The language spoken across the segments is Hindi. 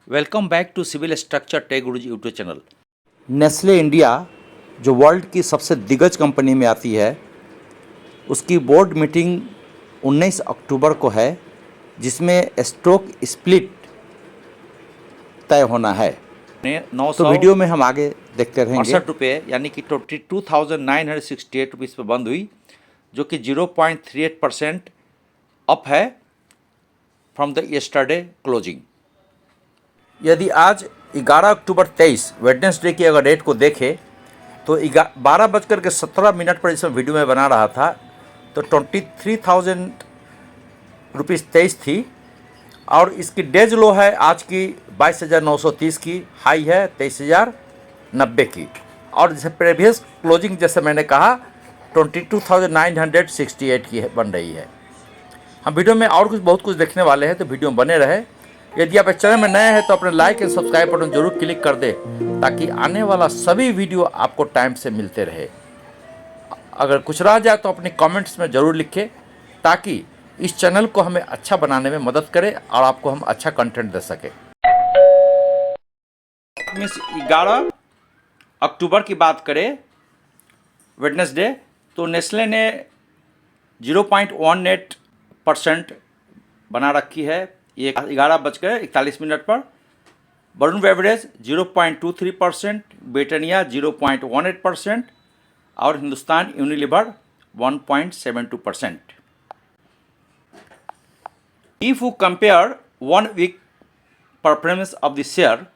Welcome back to civil structure tech Guruji YouTube channel. Nestle India जो वर्ल्ड की सबसे दिग्गज कंपनी में आती है, उसकी बोर्ड मीटिंग 19 अक्टूबर को है, जिसमें स्टॉक स्प्लिट तय होना है। तो वीडियो में हम आगे देखते रहेंगे। 68 रुपये यानी कि 22,968 रुपीज़ पर बंद हुई, जो कि 0.38% अप है फ्रॉम द यस्टरडे क्लोजिंग। यदि आज 11 अक्टूबर 23 वेडनेसडे की अगर डेट को देखें तो 12:17 पर इसमें वीडियो में बना रहा था तो 23,000 रुपीज़ 23 थी, और इसकी डेज लो है आज की 22,930 की, हाई है 23,090 की, और जैसे प्रीवियस क्लोजिंग जैसे मैंने कहा 22,968 की बन रही है। हम वीडियो में और बहुत कुछ देखने वाले हैं, तो वीडियो में बने रहे। यदि आप इस चैनल में नए हैं तो अपने लाइक एंड सब्सक्राइब बटन जरूर क्लिक कर दे, ताकि आने वाला सभी वीडियो आपको टाइम से मिलते रहे। अगर कुछ रह जाए तो अपने कमेंट्स में ज़रूर लिखें, ताकि इस चैनल को हमें अच्छा बनाने में मदद करे और आपको हम अच्छा कंटेंट दे सके। 11 अक्टूबर की बात करें वेडनेसडे, तो नेस्ले ने 0.18% बना रखी है ये 11:41 पर। वरुण बेवरेज 0.23%, ब्रिटानिया 0.18% और Hindustan Unilever 1.72%। If you compare 1 week performance of the share,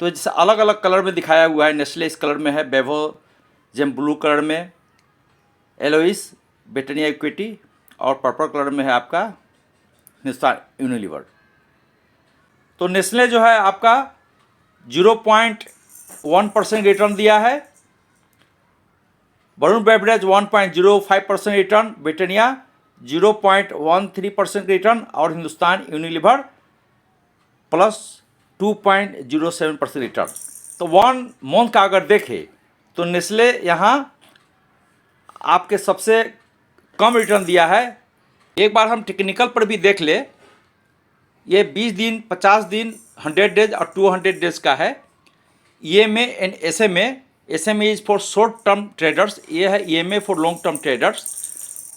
तो जैसे अलग अलग कलर में दिखाया हुआ है। नेस्ले इस कलर में है, बेवो जेम ब्लू कलर में, एलोइस ब्रिटानिया इक्विटी, और पर्पल कलर में है आपका हिंदुस्तान यूनिलीवर। तो नेस्ले जो है आपका 0.1% रिटर्न दिया है, Varun beverage 1.05% return, Britannia 0.13% return, और हिंदुस्तान यूनिलीवर प्लस 2.07% रिटर्न। तो 1 मंथ का अगर देखें तो नेस्ले यहाँ आपके सबसे कम रिटर्न दिया है। एक बार हम टेक्निकल पर भी देख ले, ये 20 दिन, 50 दिन, 100 डेज और 200 डेज का है। EMA and SMA is for short term traders, ये है EMA for long term traders.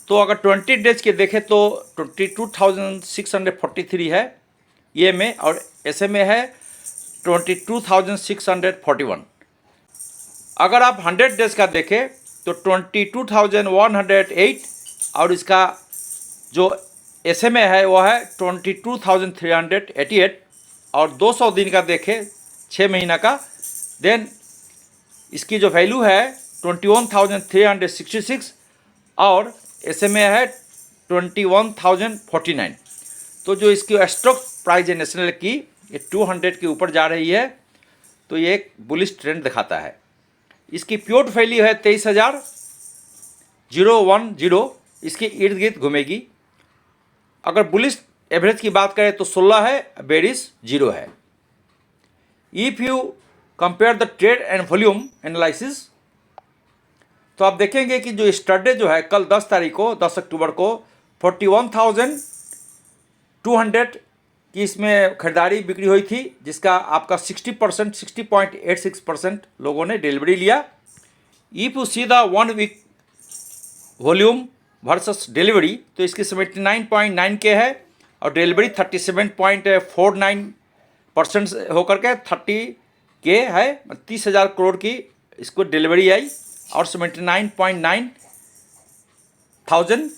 तो अगर 20 डेज के देखें तो 22,643 है EMA, और SMA है 22,641। अगर आप 100 डेज का देखें तो 22,108, और इसका जो SMA है वो है 22,388, और 200 दिन का देखें 6 महीना का, देन इसकी जो वैल्यू है 21,366, और SMA है 21,049। तो जो इसकी स्टॉक प्राइस है नेशनल की, ये 200 के ऊपर जा रही है, तो ये एक बुलिश ट्रेंड दिखाता है। इसकी प्योर्ट वैल्यू है 23,010, इसके इर्द गिर्द घूमेगी। अगर बुलिश एवरेज की बात करें तो 16 है, बेरिश 0 है। If you compare the trade and volume analysis, तो आप देखेंगे कि जो यस्टरडे जो है कल 10 तारीख को, 10 अक्टूबर को 41,200 की इसमें खरीदारी बिक्री हुई थी, जिसका आपका 60%, 60.86% लोगों ने डिलीवरी लिया। If you see the 1 week volume versus delivery, तो इसकी 79.9 के है, और डिलीवरी 37.49% होकर के 30 के है। 30,000 करोड़ की इसको डिलीवरी आई, और 79.9 थाउजेंड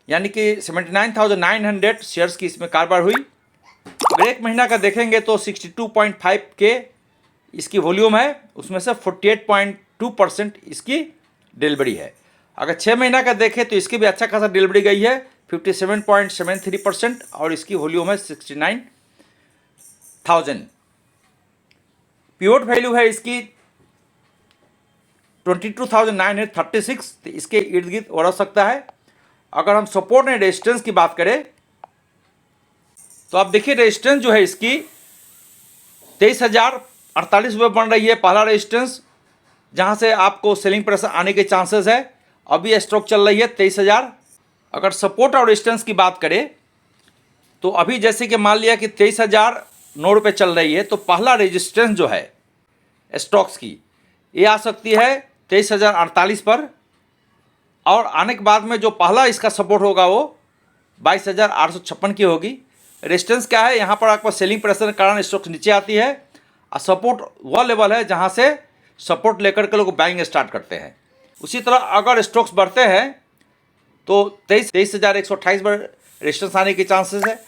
यानी कि 79,900 शेयर्स की इसमें कारोबार हुई। अगर एक महीना का देखेंगे तो 62.5 के इसकी वॉल्यूम है, उसमें से 48.2% इसकी डिलीवरी है। अगर 6 महीना का देखें तो इसकी भी अच्छा खासा डिलीवरी गई है, 57.73%, और इसकी वॉल्यूम है 69,000। प्योर्ट वैल्यू है इसकी 22,936, तो इसके इर्द गिर्द हो सकता है। अगर हम सपोर्ट एंड रेजिस्टेंस की बात करें तो आप देखिए रेजिस्टेंस जो है इसकी 23,048 रुपये बन रही है, पहला रेजिस्टेंस, जहां से आपको सेलिंग प्रेशर आने के चांसेस है। अभी स्टॉक चल रही है 23,000। अगर सपोर्ट और रेजिस्टेंस की बात करें तो अभी जैसे कि मान लिया कि ₹9 चल रही है, तो पहला रेजिस्टेंस जो है स्टॉक्स की ये आ सकती है 23,048 पर, और आने के बाद में जो पहला इसका सपोर्ट होगा वो 22,856 की होगी। रेजिस्टेंस क्या है, यहाँ पर आपको सेलिंग प्रेशर के कारण स्टॉक्स नीचे आती है, और सपोर्ट वह लेवल है जहाँ से सपोर्ट लेकर के लोग बाइंग स्टार्ट करते हैं। उसी तरह अगर स्टॉक्स बढ़ते हैं तो 23,128 पर रेजिस्टेंस आने के चांसेस है,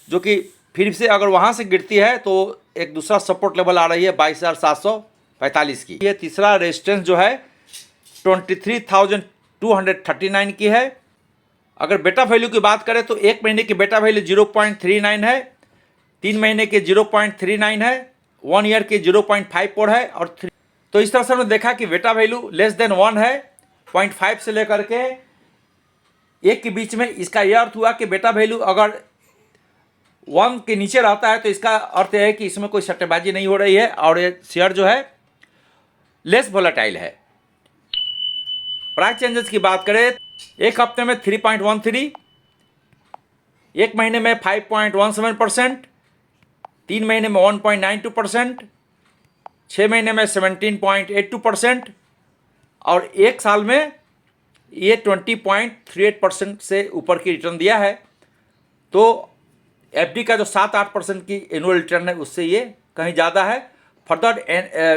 जो कि फिर से अगर वहाँ से गिरती है तो एक दूसरा सपोर्ट लेवल आ रही है 22,745 की। ये तीसरा रेजिस्टेंस जो है 23,239 की है। अगर बेटा वैल्यू की बात करें तो एक महीने की बेटा वैल्यू 0.39 है, 3 महीने के 0.39 है, 1 ईयर के 0.54 है, और 3। तो इस तरह से हमने देखा कि बेटा वैल्यू लेस देन 1 है, 0.5 से लेकर के 1 के बीच में। इसका यह अर्थ हुआ कि बेटा वैल्यू अगर 1 के नीचे रहता है तो इसका अर्थ यह है कि इसमें कोई सट्टेबाजी नहीं हो रही है और ये शेयर जो है लेस वोलेटाइल है। प्राइस चेंजेस की बात करें, एक हफ्ते में 3.13, एक महीने में 5.17%, 3 महीने में 1.92%, 6 महीने में 17.82%, और एक साल में ये 20.38% से ऊपर की रिटर्न दिया है। तो एफडी का जो 7-8% की एनुअल रिटर्न है उससे ये कहीं ज़्यादा है। Further,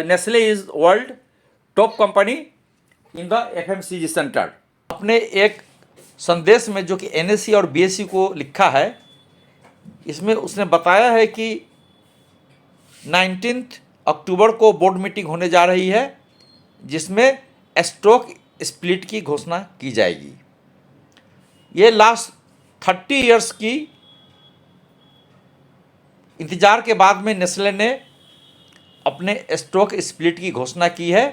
Nestle is world top company in the FMCG centre. अपने एक संदेश में जो कि एनएससी और बीएससी को लिखा है, इसमें उसने बताया है कि 19 अक्टूबर को बोर्ड मीटिंग होने जा रही है जिसमें स्टॉक स्प्लिट की घोषणा की जाएगी। ये लास्ट 30 इयर्स की इंतजार के बाद में नेस्ले ने अपने स्टॉक स्प्लिट की घोषणा की है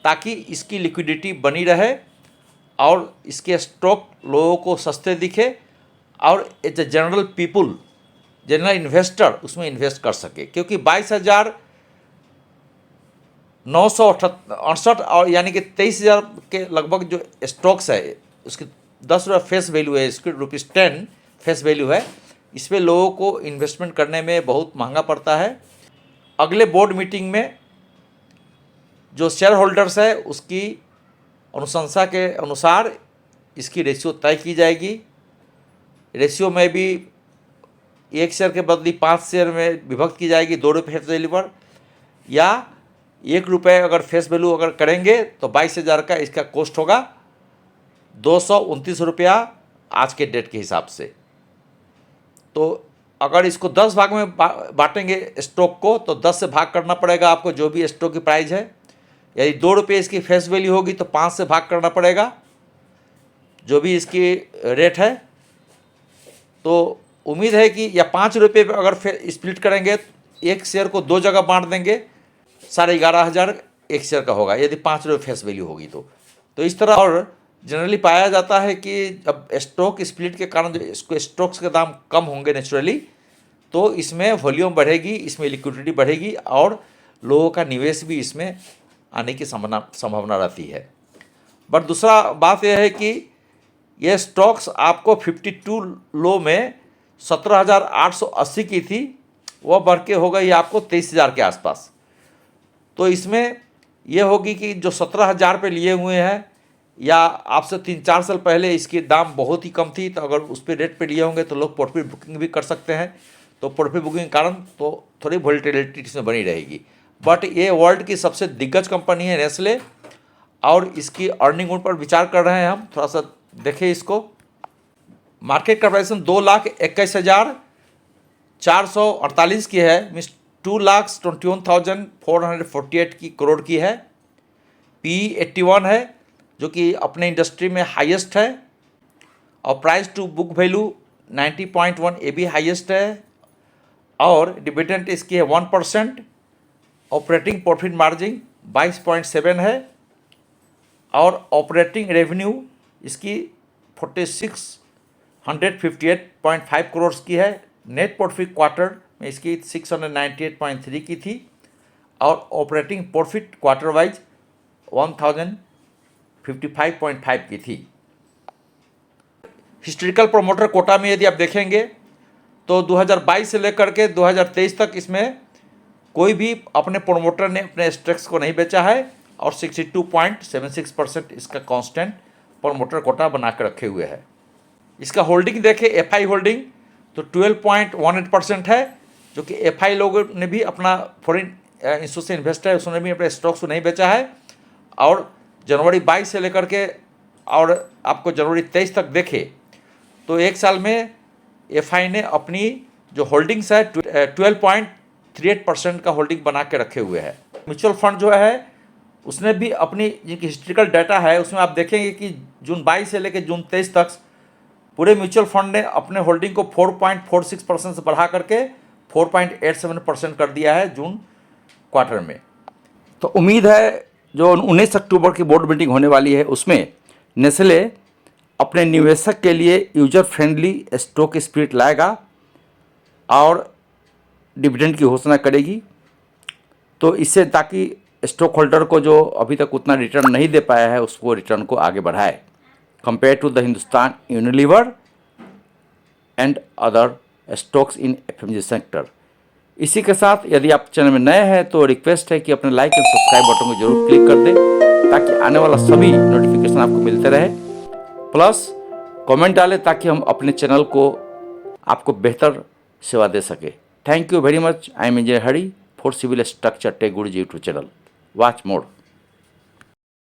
ताकि इसकी लिक्विडिटी बनी रहे और इसके स्टॉक लोगों को सस्ते दिखे और as a general people, general investor उसमें इन्वेस्ट कर सके। क्योंकि 22,968 और यानी कि 23,000 के लगभग जो स्टॉक्स है उसकी ₹10 फेस वैल्यू है, इसकी ₹10 फेस वैल्यू है। इसमें लोगों को इन्वेस्टमेंट करने में बहुत महंगा पड़ता है। अगले बोर्ड मीटिंग में जो शेयर होल्डर्स है उसकी अनुशंसा के अनुसार इसकी रेशियो तय की जाएगी। रेशियो में भी 1 शेयर के बदले 5 शेयर में विभक्त की जाएगी ₹2 फेस वैल्यू पर, या ₹1 अगर फेस वैल्यू अगर करेंगे तो 22,000 का इसका कॉस्ट होगा ₹229 आज के डेट के हिसाब से। तो अगर इसको 10 भाग में बांटेंगे स्टॉक को तो 10 से भाग करना पड़ेगा आपको जो भी स्टॉक की प्राइस है। यदि ₹2 इसकी फेस वैल्यू होगी तो 5 से भाग करना पड़ेगा जो भी इसकी रेट है। तो उम्मीद है कि या ₹5 पे अगर स्प्लिट करेंगे, एक शेयर को 2 जगह बांट देंगे, 11,500 एक शेयर का होगा यदि ₹5 फेस वैल्यू होगी तो इस तरह। और जनरली पाया जाता है कि जब स्टॉक स्प्लिट के कारण जो इसको स्टॉक्स के दाम कम होंगे नेचुरली, तो इसमें वॉल्यूम बढ़ेगी, इसमें लिक्विडिटी बढ़ेगी और लोगों का निवेश भी इसमें आने की संभावना रहती है। बट दूसरा बात यह है कि ये स्टॉक्स आपको 52 लो में 17,880 की थी, वह बढ़ के हो गई आपको 23,000 के आसपास। तो इसमें यह होगी कि जो 17,000 पे लिए हुए हैं या आपसे 3-4 साल पहले इसकी दाम बहुत ही कम थी, तो अगर उस पर रेट पे लिए होंगे तो लोग प्रॉफिट बुकिंग भी कर सकते हैं। तो प्रॉफिट बुकिंग के कारण तो थोड़ी वोलेटिलिटी इसमें बनी रहेगी। बट ये वर्ल्ड की सबसे दिग्गज कंपनी है नेस्ले, और इसकी अर्निंग उन पर विचार कर रहे हैं हम। थोड़ा सा देखें इसको। मार्केट कैपिटलाइजेशन 2,21,448 की है, मीन्स 2,21,448 की करोड़ की है। PE 81 है जो कि अपने इंडस्ट्री में हाईएस्ट है, और प्राइस टू बुक वैल्यू 90.1 ये भी हाईएस्ट है, और डिविडेंड इसकी है 1%। ऑपरेटिंग प्रॉफिट मार्जिन 22.7 है, और ऑपरेटिंग रेवेन्यू इसकी 4,658.5 करोड़ की है। नेट प्रॉफिट क्वार्टर में इसकी 698.3 की थी, और ऑपरेटिंग प्रॉफिट क्वार्टर वाइज 1,055.5 की थी। हिस्टोरिकल प्रोमोटर कोटा में यदि आप देखेंगे तो 2022 से लेकर के 2023 तक इसमें कोई भी अपने प्रोमोटर ने अपने स्टॉक्स को नहीं बेचा है और 62.76% इसका कांस्टेंट प्रोमोटर कोटा बना के रखे हुए है। इसका होल्डिंग देखें, एफआई होल्डिंग तो 12.18% है, जो कि एफआई लोगों ने भी अपना फॉरेन इंस्टीट्यूशन इन्वेस्टर है, उसने भी अपने स्टॉक्स को नहीं बेचा है। और जनवरी 22 से लेकर के और आपको जनवरी 23 तक देखे तो एक साल में एफआई ने अपनी जो होल्डिंग्स है 12.38% का होल्डिंग बना के रखे हुए है। म्यूचुअल फंड जो है उसने भी अपनी जिनकी हिस्ट्रिकल डाटा है उसमें आप देखेंगे कि जून 22 से लेकर जून 23 तक पूरे म्यूचुअल फंड ने अपने होल्डिंग को 4.46% से बढ़ा करके 4.87% कर दिया है जून क्वार्टर में। तो उम्मीद है जो 19 अक्टूबर की बोर्ड मीटिंग होने वाली है उसमें नेस्ले अपने निवेशक के लिए यूजर फ्रेंडली स्टॉक स्पिरिट लाएगा और डिविडेंड की घोषणा करेगी। तो इससे ताकि स्टॉक होल्डर को जो अभी तक उतना रिटर्न नहीं दे पाया है उसको रिटर्न को आगे बढ़ाए compare to the Hindustan Unilever and other stocks in FMCG sector. इसी के साथ यदि आप चैनल में नए हैं तो रिक्वेस्ट है कि अपने लाइक एंड सब्सक्राइब बटन को जरूर क्लिक कर दें ताकि आने वाला सभी नोटिफिकेशन आपको मिलते रहे। प्लस कमेंट डालें ताकि हम अपने चैनल को आपको बेहतर सेवा दे सके। Thank you very much. I am engineer Hari for civil structure tech Guruji YouTube channel. Watch more.